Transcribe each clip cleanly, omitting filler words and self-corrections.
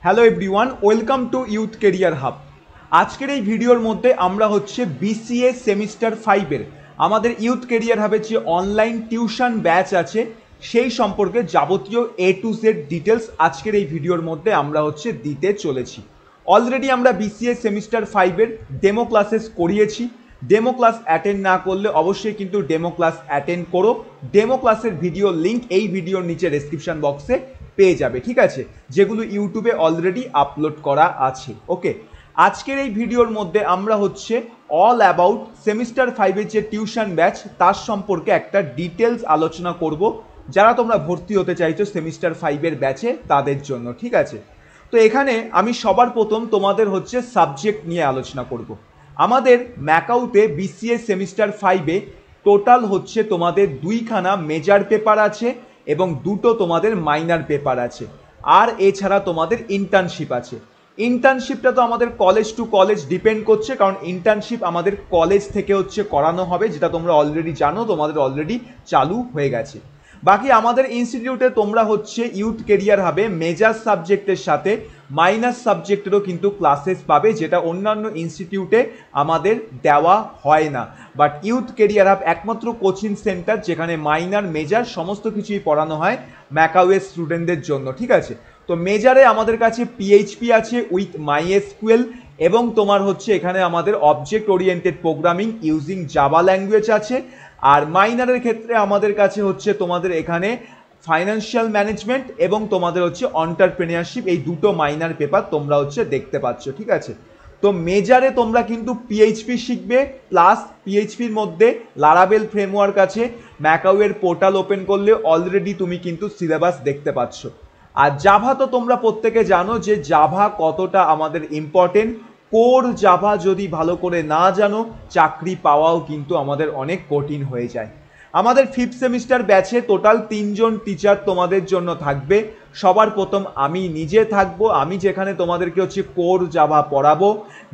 Hello everyone, welcome to youth career hub. আজকের এই ভিডিওর মধ্যে আমরা হচ্ছে বিসিএ সেমিস্টার 5-এর আমাদের ইউথ কেরিয়ার হাবের যে অনলাইন টিউশন ব্যাচ আছে সেই সম্পর্কে যাবতীয় এ টু জেড ডিটেলস আজকের এই ভিডিওর মধ্যে আমরা হচ্ছে দিতে চলেছি। অলরেডি আমরা বিসিএ সেমিস্টার 5-এর ডেমো ক্লাসেস করিয়েছি। ডেমো ক্লাস অ্যাটেন্ড না করলে অবশ্যই কিন্তু ডেমো ক্লাস অ্যাটেন্ড করো। ডেমো ক্লাসের ভিডিও লিঙ্ক এই ভিডিওর নিচে ডেসক্রিপশন বক্সে পেয়ে যাবে, ঠিক আছে, যেগুলো ইউটিউবে অলরেডি আপলোড করা আছে। ওকে, আজকের এই ভিডিওর মধ্যে আমরা হচ্ছে অল অ্যাবাউট সেমিস্টার 5-এর যে টিউশন ব্যাচ তার সম্পর্কে একটা ডিটেলস আলোচনা করব, যারা তোমরা ভর্তি হতে চাইছো সেমিস্টার 5-এর ব্যাচে তাদের জন্য, ঠিক আছে। তো এখানে আমি সবার প্রথম তোমাদের হচ্ছে সাবজেক্ট নিয়ে আলোচনা করব। আমাদের ম্যাকাউতে বিসিএ সেমিস্টার 5-এ টোটাল হচ্ছে তোমাদের 2খানা মেজর পেপার আছে এবং 2টো তোমাদের মাইনার পেপার আছে, আর এছাড়া তোমাদের ইন্টার্নশিপ আছে। ইন্টার্নশিপটা তো আমাদের কলেজ টু কলেজ ডিপেন্ড করছে, কারণ ইন্টার্নশিপ আমাদের কলেজ থেকে হচ্ছে করানো হবে, যেটা তোমরা অলরেডি জানো, তোমাদের অলরেডি চালু হয়ে গেছে। বাকি আমাদের ইনস্টিটিউটে তোমরা হচ্ছে ইউথ কেরিয়ার হবে মেজর সাবজেক্টের সাথে মাইনাস সাবজেক্টেরও কিন্তু ক্লাসেস পাবে, যেটা অন্যান্য ইনস্টিটিউটে আমাদের দেওয়া হয় না। বাট ইউথ কেরিয়ার হাব একমাত্র কোচিং সেন্টার যেখানে মাইনার মেজর সমস্ত কিছুই পড়ানো হয় ম্যাকাওয়ে স্টুডেন্টদের জন্য, ঠিক আছে। তো মেজরে আমাদের কাছে পিএইচপি আছে উইথ মাইএসকিউএল, এবং তোমার হচ্ছে এখানে আমাদের object oriented programming using Java language আছে। আর মাইনারের ক্ষেত্রে আমাদের কাছে হচ্ছে তোমাদের এখানে ফাইন্যান্সিয়াল ম্যানেজমেন্ট এবং তোমাদের হচ্ছে এন্টারপ্রেনিয়রশিপ, এই দুটো মাইনার পেপার তোমরা হচ্ছে দেখতে পাচ্ছ, ঠিক আছে। তো মেজরে তোমরা কিন্তু পিএইচপি শিখবে, প্লাস পিএইচপির মধ্যে লারাবেল ফ্রেমওয়ার্ক আছে। ম্যাকাওয়ের পোর্টাল ওপেন করলে অলরেডি তুমি কিন্তু সিলেবাস দেখতে পাচ্ছ। আর জাভা তো তোমরা প্রত্যেকে জানো যে জাভা কতটা আমাদের ইম্পর্টেন্ট। কোর জাভা যদি ভালো করে না জানো, চাকরি পাওয়াও কিন্তু আমাদের অনেক কঠিন হয়ে যায়। আমাদের 5th সেমিস্টার ব্যাচে টোটাল 3জন টিচার তোমাদের জন্য থাকবে। সবার প্রথম আমি নিজে থাকবো, আমি যেখানে তোমাদেরকে হচ্ছে কোর জাভা পড়াবো।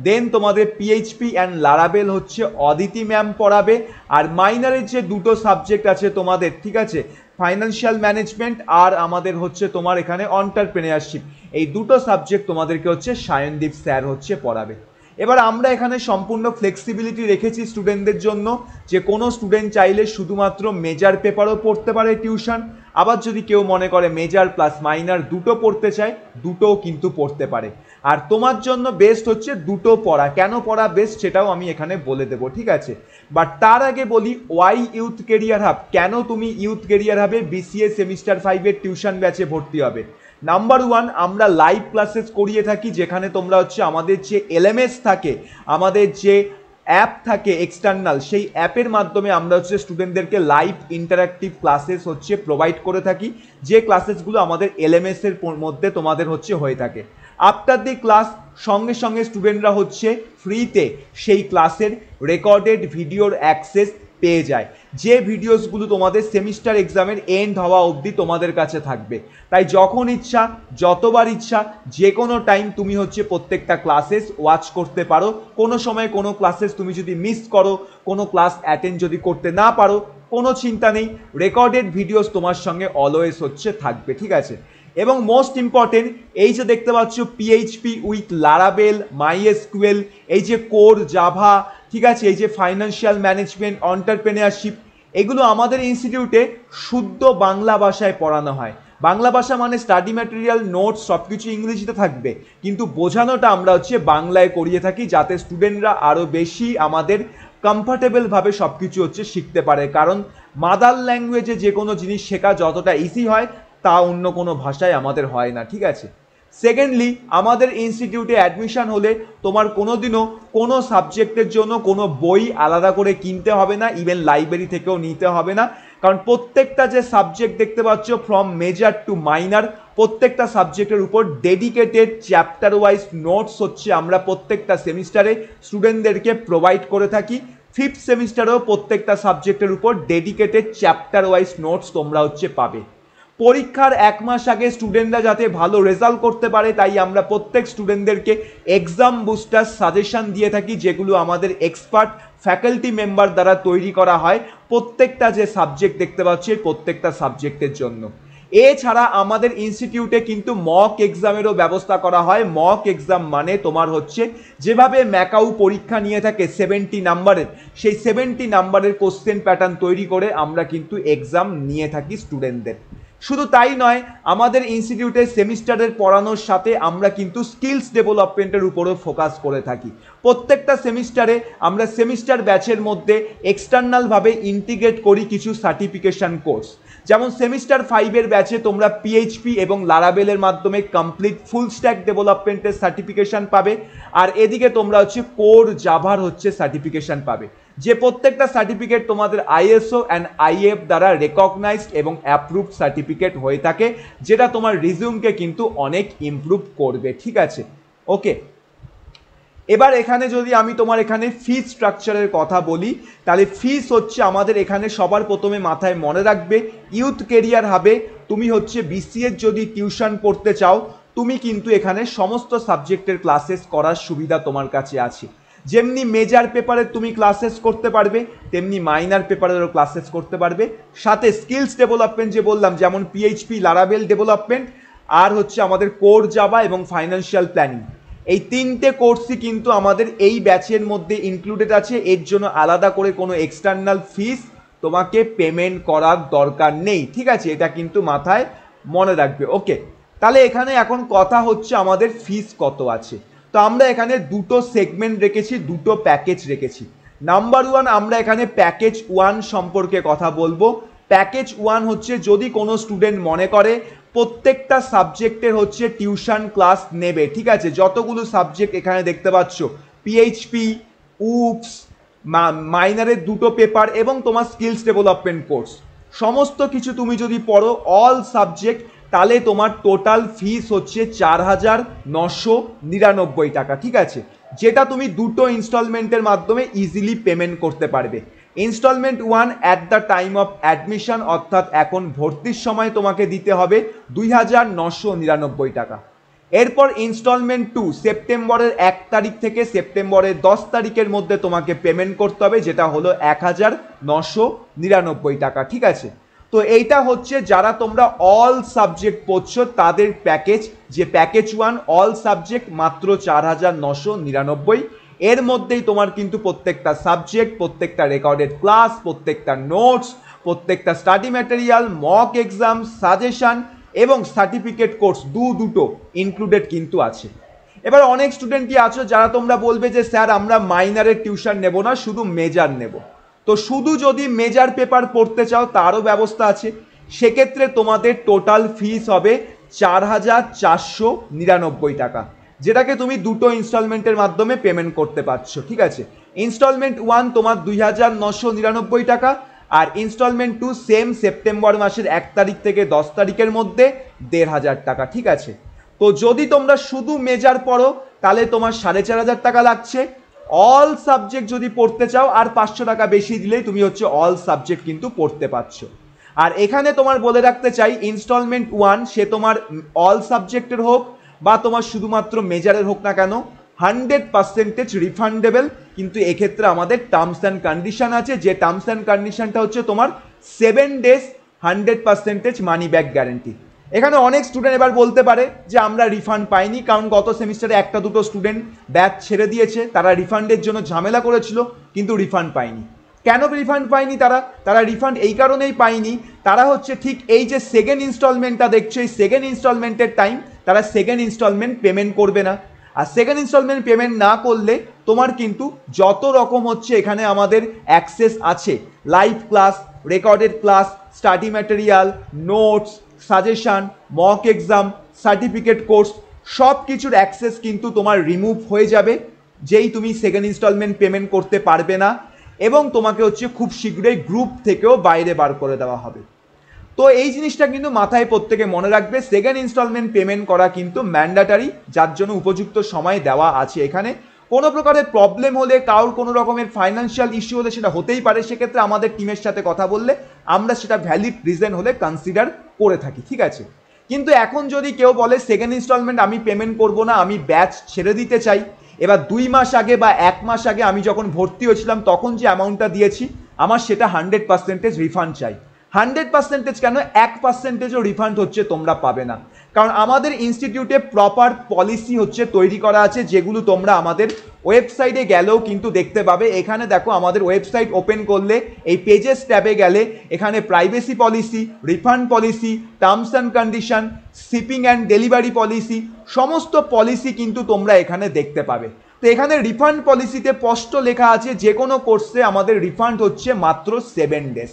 দেন তোমাদের পিএইচপি অ্যান্ড লারাবেল হচ্ছে অদিতি ম্যাম পড়াবে। আর মাইনারের যে দুটো সাবজেক্ট আছে তোমাদের, ঠিক আছে, ফাইন্যান্সিয়াল ম্যানেজমেন্ট আর আমাদের হচ্ছে তোমার এখানে এন্টারপ্রেনিয়রশিপ, এই দুটো সাবজেক্ট তোমাদেরকে হচ্ছে সায়নদীপ স্যার হচ্ছে পড়াবে। এবার আমরা এখানে সম্পূর্ণ ফ্লেক্সিবিলিটি রেখেছি স্টুডেন্টদের জন্য, যে কোনো স্টুডেন্ট চাইলে শুধুমাত্র মেজর পেপারও পড়তে পারে টিউশন, আবার যদি কেউ মনে করে মেজর প্লাস মাইনার দুটো পড়তে চায়, দুটোও কিন্তু পড়তে পারে। আর তোমার জন্য বেস্ট হচ্ছে দুটো পড়া। কেন পড়া বেস্ট সেটাও আমি এখানে বলে দেবো, ঠিক আছে। বাট তার আগে বলি, ওয়াই ইউথ কেরিয়ার হাব, কেন তুমি ইউথ কেরিয়ার হাবে বিসিএ সেমিস্টার 5-এর টিউশন ব্যাচে ভর্তি হবে। নাম্বার 1, আমরা লাইভ ক্লাসেস করিয়ে থাকি, যেখানে তোমরা হচ্ছে আমাদের যে এলএমএস থাকে, আমাদের যে অ্যাপ থাকে এক্সটার্নাল, সেই অ্যাপের মাধ্যমে আমরা হচ্ছে স্টুডেন্টদেরকে লাইভ ইন্টারাক্টিভ ক্লাসেস হচ্ছে প্রোভাইড করে থাকি, যে ক্লাসেসগুলো আমাদের এলএমএস এর মধ্যে তোমাদের হচ্ছে হয়ে থাকে। আফটার দি ক্লাস সঙ্গে সঙ্গে স্টুডেন্টরা হচ্ছে ফ্রিতে সেই ক্লাসের রেকর্ডেড ভিডিওর অ্যাক্সেস পেয়ে যায়, যে ভিডিওসগুলো তোমাদের সেমিস্টার এক্সামের এন্ড হওয়া অবধি তোমাদের কাছে থাকবে। তাই যখন ইচ্ছা, যতবার ইচ্ছা, যে কোনো টাইম তুমি হচ্ছে প্রত্যেকটা ক্লাসেস ওয়াচ করতে পারো। কোনো সময় কোনো ক্লাসেস তুমি যদি মিস করো, কোনো ক্লাস অ্যাটেন্ড যদি করতে না পারো, কোনো চিন্তা নেই, রেকর্ডেড ভিডিওস তোমার সঙ্গে অলওয়েজ হচ্ছে থাকবে, ঠিক আছে। এবং মোস্ট ইম্পর্টেন্ট, এই যে দেখতে পাচ্ছ পিএইচপি উইথ লারাবেল, মাইএসকিউএল, এই যে কোর জাভা, ঠিক আছে, এই যে ফাইন্যান্সিয়াল ম্যানেজমেন্ট, এন্টারপ্রেনিয়রশিপ, এগুলো আমাদের ইনস্টিটিউটে শুদ্ধ বাংলা ভাষায় পড়ানো হয়। বাংলা ভাষা মানে স্টাডি ম্যাটেরিয়াল, নোটস সব কিছু ইংরেজিতে থাকবে, কিন্তু বোঝানোটা আমরা হচ্ছে বাংলায় করিয়ে থাকি, যাতে স্টুডেন্টরা আরও বেশি আমাদের কমফর্টেবলভাবে সব কিছু হচ্ছে শিখতে পারে। কারণ মাদার ল্যাঙ্গুয়েজে যে কোনো জিনিস শেখা যতটা ইজি হয়, তা অন্য কোনো ভাষায় আমাদের হয় না, ঠিক আছে। সেকেন্ডলি, আমাদের ইনস্টিটিউটে অ্যাডমিশন হলে তোমার কোনোদিনও কোনো সাবজেক্টের জন্য কোনো বই আলাদা করে কিনতে হবে না, ইভেন লাইব্রেরি থেকেও নিতে হবে না, কারণ প্রত্যেকটা যে সাবজেক্ট দেখতে পাচ্ছ ফ্রম মেজর টু মাইনার, প্রত্যেকটা সাবজেক্টের উপর ডেডিকেটেড চ্যাপ্টার ওয়াইজ নোটস হচ্ছে আমরা প্রত্যেকটা সেমিস্টারে স্টুডেন্টদেরকে প্রোভাইড করে থাকি। 5th সেমিস্টারেও প্রত্যেকটা সাবজেক্টের উপর ডেডিকেটেড চ্যাপ্টার ওয়াইজ নোটস তোমরা হচ্ছে পাবে। পরীক্ষার 1 মাস আগে স্টুডেন্টরা যাতে ভালো রেজাল্ট করতে পারে, তাই আমরা প্রত্যেক স্টুডেন্টদেরকে এক্সাম বুস্টার সাজেশন দিয়ে থাকি, যেগুলো আমাদের এক্সপার্ট ফ্যাকাল্টি মেম্বার দ্বারা তৈরি করা হয় প্রত্যেকটা যে সাবজেক্ট দেখতে পাচ্ছি প্রত্যেকটা সাবজেক্টের জন্য। এছাড়া আমাদের ইনস্টিটিউটে কিন্তু মক এক্সামেরও ব্যবস্থা করা হয়। মক এক্সাম মানে তোমার হচ্ছে যেভাবে ম্যাকাউ পরীক্ষা নিয়ে থাকে 70 নাম্বারের, সেই 70 নাম্বারের কোশ্চেন প্যাটার্ন তৈরি করে আমরা কিন্তু এক্সাম নিয়ে থাকি স্টুডেন্টদের। শুধু তাই নয়, আমাদের ইনস্টিটিউটে সেমিস্টারের পড়ানোর সাথে আমরা কিন্তু স্কিলস ডেভেলপমেন্টের উপরও ফোকাস করে থাকি। প্রত্যেকটা সেমিস্টারে আমরা সেমিস্টার ব্যাচের মধ্যে এক্সটার্নালভাবে ইন্টিগ্রেট করি কিছু সার্টিফিকেশন কোর্স। যেমন সেমিস্টার 5-এর ব্যাচে তোমরা পিএইচপি এবং লারাবেলের মাধ্যমে কমপ্লিট ফুল স্ট্যাক ডেভেলপমেন্টের সার্টিফিকেশন পাবে, আর এদিকে তোমরা হচ্ছে কোর জাভার হচ্ছে সার্টিফিকেশন পাবে, যে প্রত্যেকটা সার্টিফিকেট তোমাদের আইএসও অ্যান্ড আইএফ দ্বারা রেকগনাইজড এবং অ্যাপ্রুভড সার্টিফিকেট হয়ে থাকে, যেটা তোমার রিজিউমকে কিন্তু অনেক ইমপ্রুভ করবে। ঠিক আছে, ওকে। এবার এখানে যদি আমি তোমার এখানে ফিস স্ট্রাকচারের কথা বলি, তাহলে ফিস হচ্ছে আমাদের এখানে সবার প্রথমে মাথায় মনে রাখবে, ইউথ কেরিয়ার হাবে তুমি হচ্ছে বিসিএ যদি টিউশন পড়তে চাও, তুমি কিন্তু এখানে সমস্ত সাবজেক্টের ক্লাসেস করার সুবিধা তোমার কাছে আছে। যেমনি মেজর পেপারের তুমি ক্লাসেস করতে পারবে, তেমনি মাইনার পেপারেরও ক্লাসেস করতে পারবে। সাথে স্কিলস ডেভেলপমেন্ট যে বললাম, যেমন পিএইচপি, লারাবেল ডেভেলপমেন্ট, আর হচ্ছে আমাদের কোর জাভা এবং ফাইন্যান্সিয়াল প্ল্যানিং, এই 3টে কোর্সই কিন্তু আমাদের এই ব্যাচের মধ্যে ইনক্লুডেড আছে। এর জন্য আলাদা করে কোনো এক্সটার্নাল ফিস তোমাকে পেমেন্ট করার দরকার নেই। ঠিক আছে, এটা কিন্তু মাথায় মনে রাখবে। ওকে, তাহলে এখানে এখন কথা হচ্ছে আমাদের ফিস কত আছে। তো আমরা এখানে দুটো সেগমেন্ট রেখেছি, দুটো প্যাকেজ রেখেছি। নাম্বার 1, আমরা এখানে প্যাকেজ 1 সম্পর্কে কথা বলবো। প্যাকেজ 1 হচ্ছে যদি কোনো স্টুডেন্ট মনে করে প্রত্যেকটা সাবজেক্টের হচ্ছে টিউশন ক্লাস নেবে, ঠিক আছে, যতগুলো সাবজেক্ট এখানে দেখতে পাচ্ছ, পিএইচপি, উপস, মাইনারের দুটো পেপার এবং তোমার স্কিলস ডেভেলপমেন্ট কোর্স, সমস্ত কিছু তুমি যদি পড়ো অল সাবজেক্ট, তাহলে তোমার টোটাল ফিস হচ্ছে 4,999 টাকা। ঠিক আছে, যেটা তুমি দুটো ইনস্টলমেন্টের মাধ্যমে ইজিলি পেমেন্ট করতে পারবে। Instalment 1 at the time of admission, অর্থাৎ এখন ভর্তির সময় তোমাকে দিতে হবে 2,999 টাকা। এরপর ইনস্টলমেন্ট 2 সেপ্টেম্বরের 1 তারিখ থেকে সেপ্টেম্বরের 10 তারিখের মধ্যে তোমাকে পেমেন্ট করতে হবে, যেটা হলো 1,999 টাকা। ঠিক আছে, তো এইটা হচ্ছে যারা তোমরা অল সাবজেক্ট পড়ছো তাদের প্যাকেজ, যে প্যাকেজ 1 অল সাবজেক্ট মাত্র 4,999। এর মধ্যেই তোমার কিন্তু প্রত্যেকটা সাবজেক্ট, প্রত্যেকটা রেকর্ডেড ক্লাস, প্রত্যেকটা নোটস, প্রত্যেকটা study material, mock exam, suggestion এবং সার্টিফিকেট কোর্স দুটো ইনক্লুডেড কিন্তু আছে। এবার অনেক স্টুডেন্টই আছো যারা তোমরা বলবে যে স্যার আমরা মাইনারের টিউশন নেব না, শুধু মেজর নেব। তো শুধু যদি মেজর পেপার পড়তে চাও তারও ব্যবস্থা আছে। সেক্ষেত্রে তোমাদের টোটাল ফিস হবে 4,499 টাকা, যেটাকে তুমি দুটো ইনস্টলমেন্টের মাধ্যমে পেমেন্ট করতে পারছো। ঠিক আছে, ইনস্টলমেন্ট 1 তোমার 2,999 টাকা, আর ইনস্টলমেন্ট 2 সেম সেপ্টেম্বর মাসের 1 তারিখ থেকে 10 তারিখের মধ্যে 1,500 টাকা। ঠিক আছে, তো যদি তোমরা শুধু মেজর পড়ো তাহলে তোমার 4,500 টাকা লাগছে। অল সাবজেক্ট যদি পড়তে চাও আর 500 টাকা বেশি দিলেই তুমি হচ্ছে অল সাবজেক্ট কিন্তু পড়তে পারছো। আর এখানে তোমার বলে রাখতে চাই, ইনস্টলমেন্ট 1 সে তোমার অল সাবজেক্টের হোক বা তোমার শুধুমাত্র মেজরের হোক না কেন, 100% রিফান্ডেবল। কিন্তু এক্ষেত্রে আমাদের টার্মস অ্যান্ড কন্ডিশন আছে, যে টার্মস অ্যান্ড কন্ডিশনটা হচ্ছে তোমার 7 ডেজ 100% মানি ব্যাক গ্যারেন্টি। এখানে অনেক স্টুডেন্ট এবার বলতে পারে যে আমরা রিফান্ড পাইনি, কারণ গত সেমিস্টারে একটা দুটো স্টুডেন্ট ব্যাচ ছেড়ে দিয়েছে, তারা রিফান্ডের জন্য ঝামেলা করেছিল কিন্তু রিফান্ড পায়নি। কেন রিফান্ড পায়নি তারা রিফান্ড এই কারণেই পায়নি, তারা হচ্ছে ঠিক এই যে সেকেন্ড ইনস্টলমেন্টটা দেখছো, এই সেকেন্ড ইনস্টলমেন্টের টাইম তারা সেকেন্ড ইনস্টলমেন্ট পেমেন্ট করবে না। আর সেকেন্ড ইনস্টলমেন্ট পেমেন্ট না করলে তোমার কিন্তু যত রকম হচ্ছে এখানে আমাদের অ্যাক্সেস আছে, live class, recorded class, study material, notes, suggestion, mock exam, certificate course, সব কিছুর অ্যাক্সেস কিন্তু তোমার রিমুভ হয়ে যাবে যেই তুমি সেকেন্ড ইনস্টলমেন্ট পেমেন্ট করতে পারবে না, এবং তোমাকে হচ্ছে খুব শীঘ্রই গ্রুপ থেকেও বাইরে বার করে দেওয়া হবে। তো এই জিনিসটা কিন্তু মাথায় প্রত্যেকে মনে রাখবে, সেকেন্ড ইনস্টলমেন্ট পেমেন্ট করা কিন্তু ম্যান্ডেটরি, যার জন্য উপযুক্ত সময় দেওয়া আছে এখানে। কোনো প্রকারের প্রবলেম হলে, কারোর কোনো রকমের ফাইন্যান্সিয়াল ইস্যু হলে সেটা হতেই পারে, সেক্ষেত্রে আমাদের টিমের সাথে কথা বললে আমরা সেটা ভ্যালিড রিজন হলে কনসিডার করে থাকি। ঠিক আছে, কিন্তু এখন যদি কেউ বলে সেকেন্ড ইনস্টলমেন্ট আমি পেমেন্ট করব না, আমি ব্যাচ ছেড়ে দিতে চাই, এবার 2 মাস আগে বা 1 মাস আগে আমি যখন ভর্তি হয়েছিলাম তখন যে অ্যামাউন্টটা দিয়েছি আমার সেটা 100% রিফান্ড চাই। 100% কেন, 1%ও রিফান্ড হচ্ছে তোমরা পাবে না, কারণ আমাদের ইনস্টিটিউটে প্রপার পলিসি হচ্ছে তৈরি করা আছে, যেগুলো তোমরা আমাদের ওয়েবসাইটে গেলেও কিন্তু দেখতে পাবে। এখানে দেখো আমাদের ওয়েবসাইট ওপেন করলে এই পেজেস ট্যাবে গেলে এখানে privacy policy, refund policy, terms and condition, shipping and delivery policy, সমস্ত পলিসি কিন্তু তোমরা এখানে দেখতে পাবে। তো এখানে রিফান্ড পলিসিতে স্পষ্ট লেখা আছে যে কোনো কোর্সে আমাদের রিফান্ড হচ্ছে মাত্র 7 ডেজ।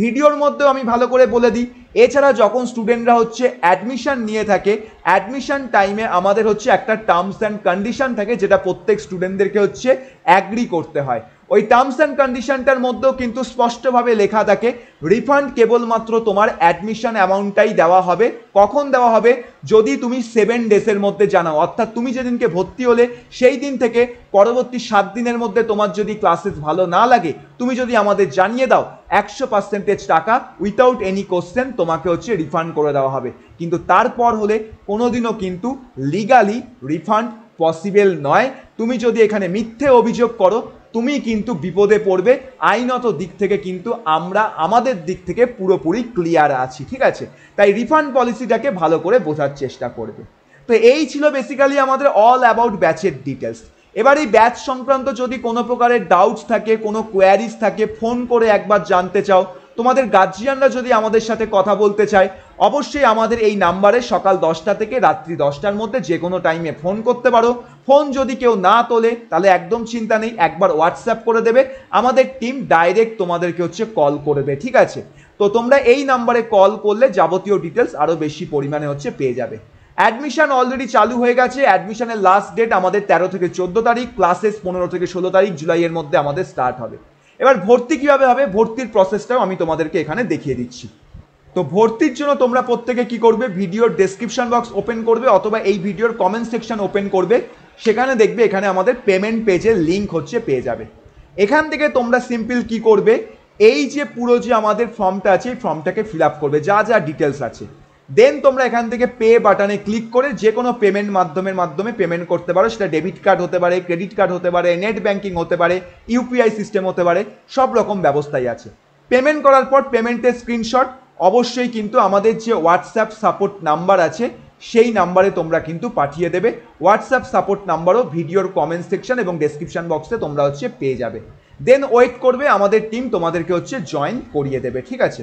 ভিডিওর মধ্যেও আমি ভালো করে বলে দিই। এছাড়া যখন স্টুডেন্টরা হচ্ছে অ্যাডমিশন নিয়ে থাকে, অ্যাডমিশন টাইমে আমাদের হচ্ছে একটা টার্মস অ্যান্ড কন্ডিশন থাকে, যেটা প্রত্যেক স্টুডেন্টদেরকে হচ্ছে অ্যাগ্রি করতে হয়। ওই টার্মস অ্যান্ড কন্ডিশনটার মধ্যেও কিন্তু স্পষ্টভাবে লেখা থাকে রিফান্ড কেবলমাত্র তোমার অ্যাডমিশন অ্যামাউন্টটাই দেওয়া হবে। কখন দেওয়া হবে? যদি তুমি 7 ডেজের মধ্যে জানাও, অর্থাৎ তুমি যেদিনকে ভর্তি হলে সেই দিন থেকে পরবর্তী 7 দিনের মধ্যে তোমার যদি ক্লাসেস ভালো না লাগে, তুমি যদি আমাদের জানিয়ে দাও, 100% টাকা উইথাউট এনি কোশ্চেন তোমাকে হচ্ছে রিফান্ড করে দেওয়া হবে। কিন্তু তারপর হলে কোনোদিনও কিন্তু লিগালি রিফান্ড পসিবল নয়। তুমি যদি এখানে মিথ্যে অভিযোগ করো, তুমি কিন্তু বিপদে পড়বে। আইনত দিক থেকে কিন্তু আমরা আমাদের দিক থেকে পুরোপুরি ক্লিয়ার আছি, ঠিক আছে? তাই রিফান্ড পলিসিটাকে ভালো করে বোঝার চেষ্টা করবে। তো এই ছিল বেসিক্যালি আমাদের অল অ্যাবাউট ব্যাচের ডিটেলস। এবার এই ব্যাচ সংক্রান্ত যদি কোনো প্রকারের ডাউটস থাকে, কোনো কোয়ারিজ থাকে, ফোন করে একবার জানতে চাও, তোমাদের গার্জিয়ানরা যদি আমাদের সাথে কথা বলতে চায়, অবশ্যই আমাদের এই নাম্বারে সকাল 10টা থেকে রাত্রি 10টার মধ্যে যে কোনো টাইমে ফোন করতে পারো। ফোন যদি কেউ না তোলে তাহলে একদম চিন্তা নেই, একবার হোয়াটসঅ্যাপ করে দেবে, আমাদের টিম ডাইরেক্ট তোমাদেরকে হচ্ছে কল করবে, ঠিক আছে? তো তোমরা এই নাম্বারে কল করলে যাবতীয় ডিটেলস আরও বেশি পরিমাণে হচ্ছে পেয়ে যাবে। অ্যাডমিশন অলরেডি চালু হয়ে গেছে। অ্যাডমিশনের লাস্ট ডেট আমাদের 13 থেকে 14 তারিখ, ক্লাসেস 15 থেকে 16 তারিখ জুলাইয়ের মধ্যে আমাদের স্টার্ট হবে। এবার ভর্তি কিভাবে হবে, ভর্তির প্রসেসটাও আমি তোমাদেরকে এখানে দেখিয়ে দিচ্ছি। তো ভর্তির জন্য তোমরা প্রত্যেকে কি করবে, ভিডিওর ডেসক্রিপশন বক্স ওপেন করবে অথবা এই ভিডিওর কমেন্ট সেকশন ওপেন করবে। সেখানে দেখবে এখানে আমাদের পেমেন্ট পেজের লিঙ্ক হচ্ছে পেয়ে যাবে। এখান থেকে তোমরা সিম্পল কি করবে, এই যে পুরো যে আমাদের ফর্মটা আছে, এই ফর্মটাকে ফিল আপ করবে, যা যা ডিটেলস আছে। দেন তোমরা এখান থেকে পে বাটনে ক্লিক করে যে কোনো পেমেন্ট মাধ্যমে পেমেন্ট করতে পারো। সেটা ডেবিট কার্ড হতে পারে, ক্রেডিট কার্ড হতে পারে, নেট ব্যাঙ্কিং হতে পারে, ইউপিআই সিস্টেম হতে পারে, সব রকম ব্যবস্থাই আছে। পেমেন্ট করার পর পেমেন্টের স্ক্রিনশট অবশ্যই কিন্তু আমাদের যে হোয়াটসঅ্যাপ সাপোর্ট নাম্বার আছে সেই নাম্বারে তোমরা কিন্তু পাঠিয়ে দেবে। হোয়াটসঅ্যাপ সাপোর্ট নাম্বারও ভিডিওর কমেন্ট সেকশন এবং ডেসক্রিপশন বক্সে তোমরা হচ্ছে পেয়ে যাবে। দেন ওয়েট করবে, আমাদের টিম তোমাদেরকে হচ্ছে জয়েন করিয়ে দেবে, ঠিক আছে?